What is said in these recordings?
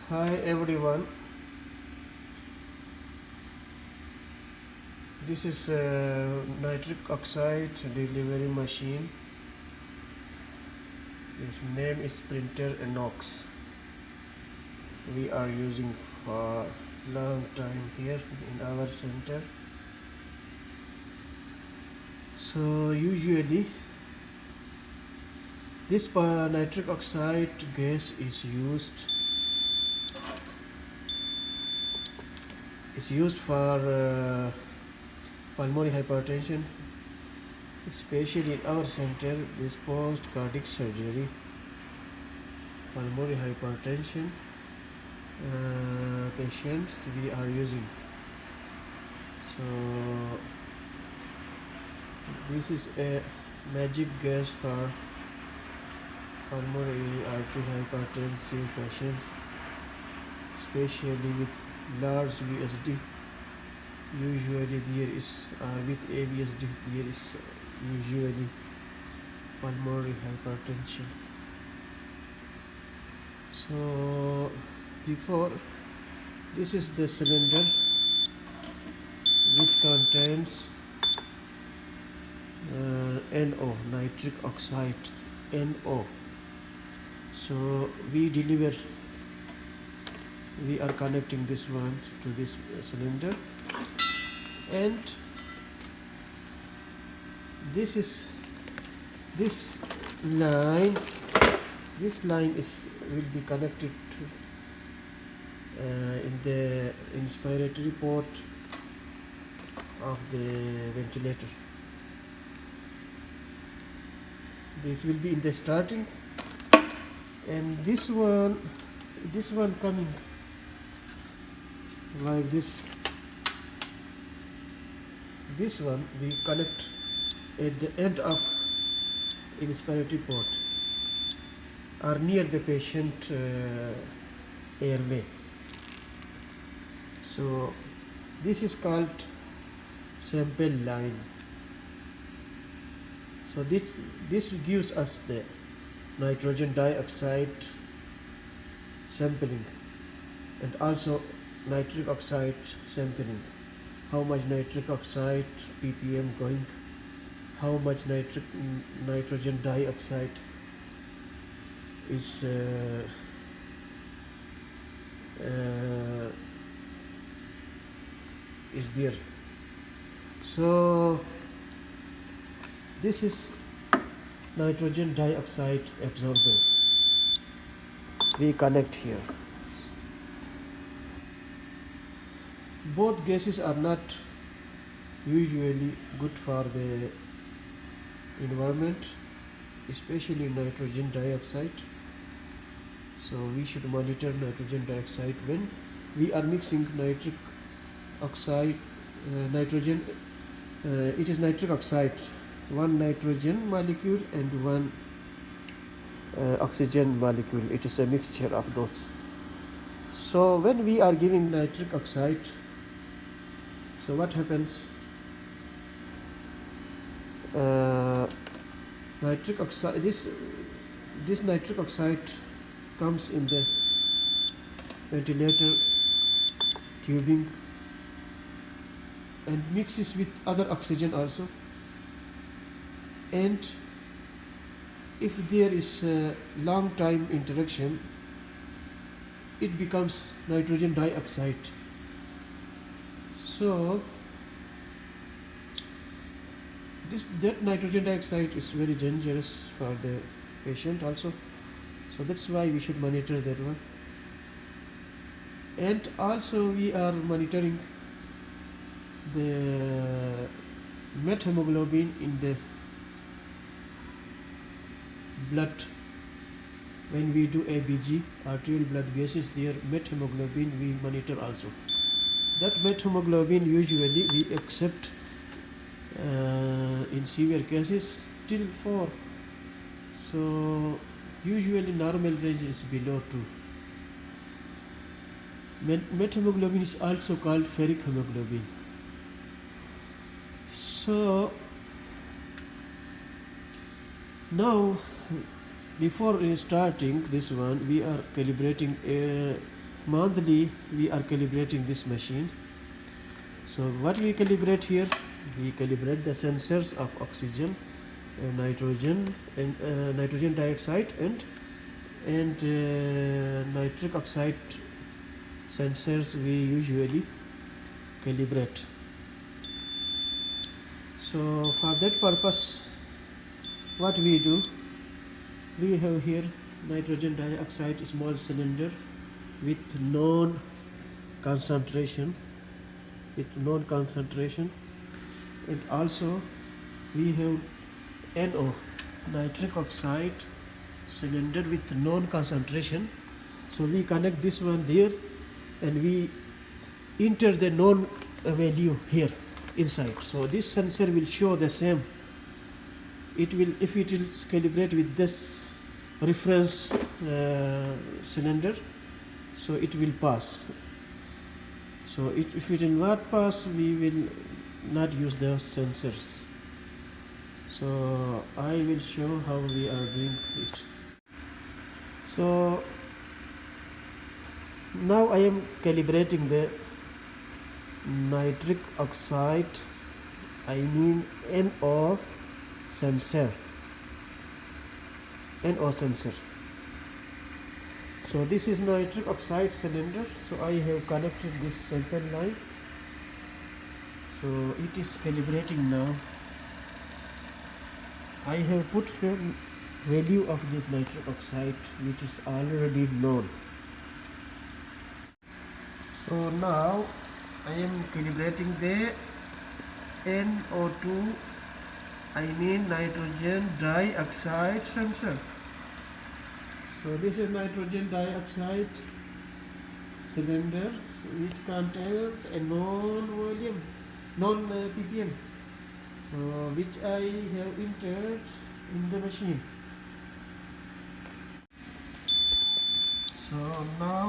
Hi everyone, this is nitric oxide delivery machine. Its name is printer Enox. We are using for long time here in our center. So usually this nitric oxide gas is used for pulmonary hypertension, especially in our center. This post cardiac surgery, pulmonary hypertension patients we are using. So this is a magic gas for pulmonary artery hypertensive patients, especially with large VSD. Usually there is with AVSD there is usually pulmonary hypertension. So before, this is the cylinder which contains NO, nitric oxide, NO. So we are connecting this one to this cylinder, and this line will be connected to in the inspiratory port of the ventilator. This will be in the starting, and this one coming like this. This one we connect at the end of inspiratory port or near the patient airway. So this is called sample line. So this gives us the nitrogen dioxide sampling and also nitric oxide sampling. How much nitric oxide ppm going, how much nitrogen dioxide is there. So this is nitrogen dioxide absorber. We connect here. Both gases are not usually good for the environment, especially nitrogen dioxide. So we should monitor nitrogen dioxide when we are mixing nitric oxide, nitrogen. It is nitric oxide, one nitrogen molecule and one oxygen molecule. It is a mixture of those. So when we are giving nitric oxide, so what happens? Nitric oxide. This nitric oxide comes in the ventilator tubing and mixes with other oxygen also. And if there is a long time interaction, it becomes nitrogen dioxide. So that nitrogen dioxide is very dangerous for the patient also. So that's why we should monitor that one. And also we are monitoring the methemoglobin in the blood. When we do ABG, arterial blood gases, their methemoglobin we monitor also. That methemoglobin usually we accept in severe cases till 4. So usually normal range is below 2. Methemoglobin is also called ferric hemoglobin. So now, before starting this one, we are calibrating monthly we are calibrating this machine. So what we calibrate here, we calibrate the sensors of oxygen, nitrogen, and nitrogen dioxide and nitric oxide sensors we usually calibrate. So for that purpose, what we do, we have here nitrogen dioxide small cylinder with known concentration, and also we have NO, nitric oxide cylinder with known concentration. So we connect this one there and we enter the known value here inside. So this sensor will show the same. It will, if it will calibrate with this reference cylinder, so it will pass. So if it will not pass, we will not use those sensors. So I will show how we are doing it. So now I am calibrating the nitric oxide, I mean NO sensor. So this is nitric oxide cylinder. So I have connected this sample line. So it is calibrating now. I have put the value of this nitric oxide which is already known. So now I am calibrating the NO2, I mean nitrogen dioxide sensor. So this is nitrogen dioxide cylinder which contains a known volume, known ppm, so which I have entered in the machine. So now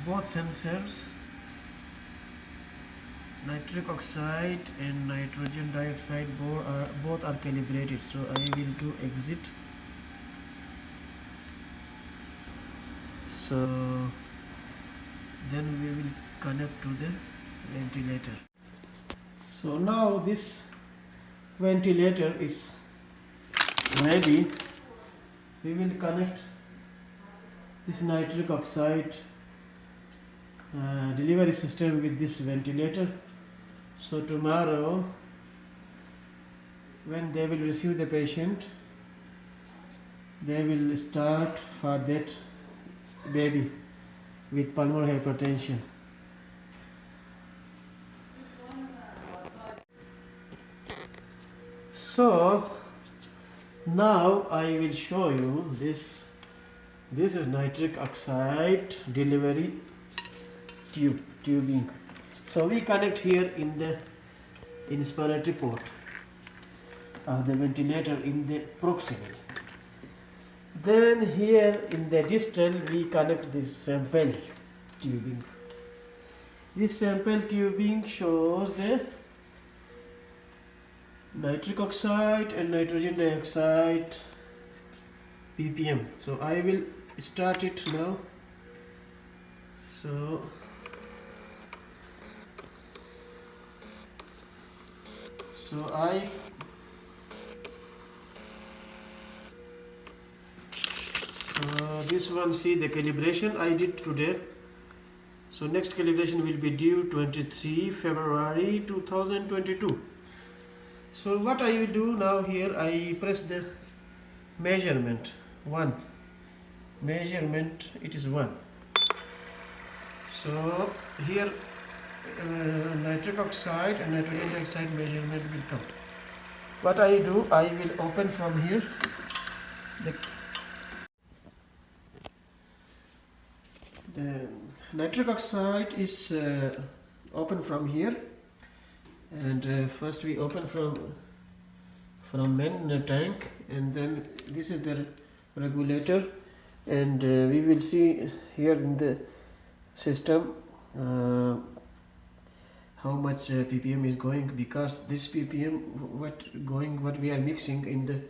both sensors, nitric oxide and nitrogen dioxide, both are calibrated. So I will do exit. So then we will connect to the ventilator. So now this ventilator is ready. We will connect this nitric oxide delivery system with this ventilator. So tomorrow when they will receive the patient, they will start for that baby with pulmonary hypertension. So now I will show you this. This is nitric oxide delivery tubing. So we connect here in the inspiratory port of the ventilator in the proximal. Then here in the distal we connect this sample tubing. This sample tubing shows the nitric oxide and nitrogen dioxide ppm. So I will start it now. So this one, see the calibration I did today. So next calibration will be due 23 February 2022. So what I will do now, here I press the measurement 1. Measurement, it is 1. So here nitric oxide and nitrogen dioxide measurement will come. What I do, I will open from here the nitric oxide is open from here, and first we open from main tank, and then this is the regulator, and we will see here in the system how much ppm is going, because this ppm what we are mixing in the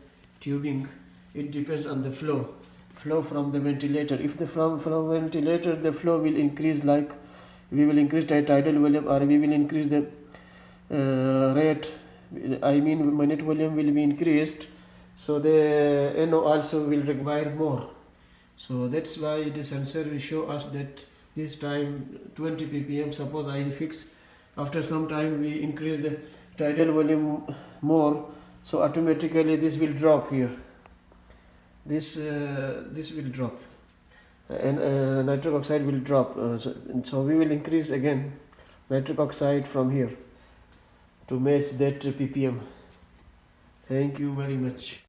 tubing, it depends on the flow. flow from the ventilator. If the from ventilator the flow will increase, like we will increase the tidal volume, or we will increase the rate, I mean minute volume will be increased, so the NO also will require more. So that's why the sensor will show us that this time 20 ppm. Suppose I fix, after some time we increase the tidal volume more, so automatically this will drop here. This will drop, and nitric oxide will drop. So we will increase again nitric oxide from here to match that ppm. Thank you very much.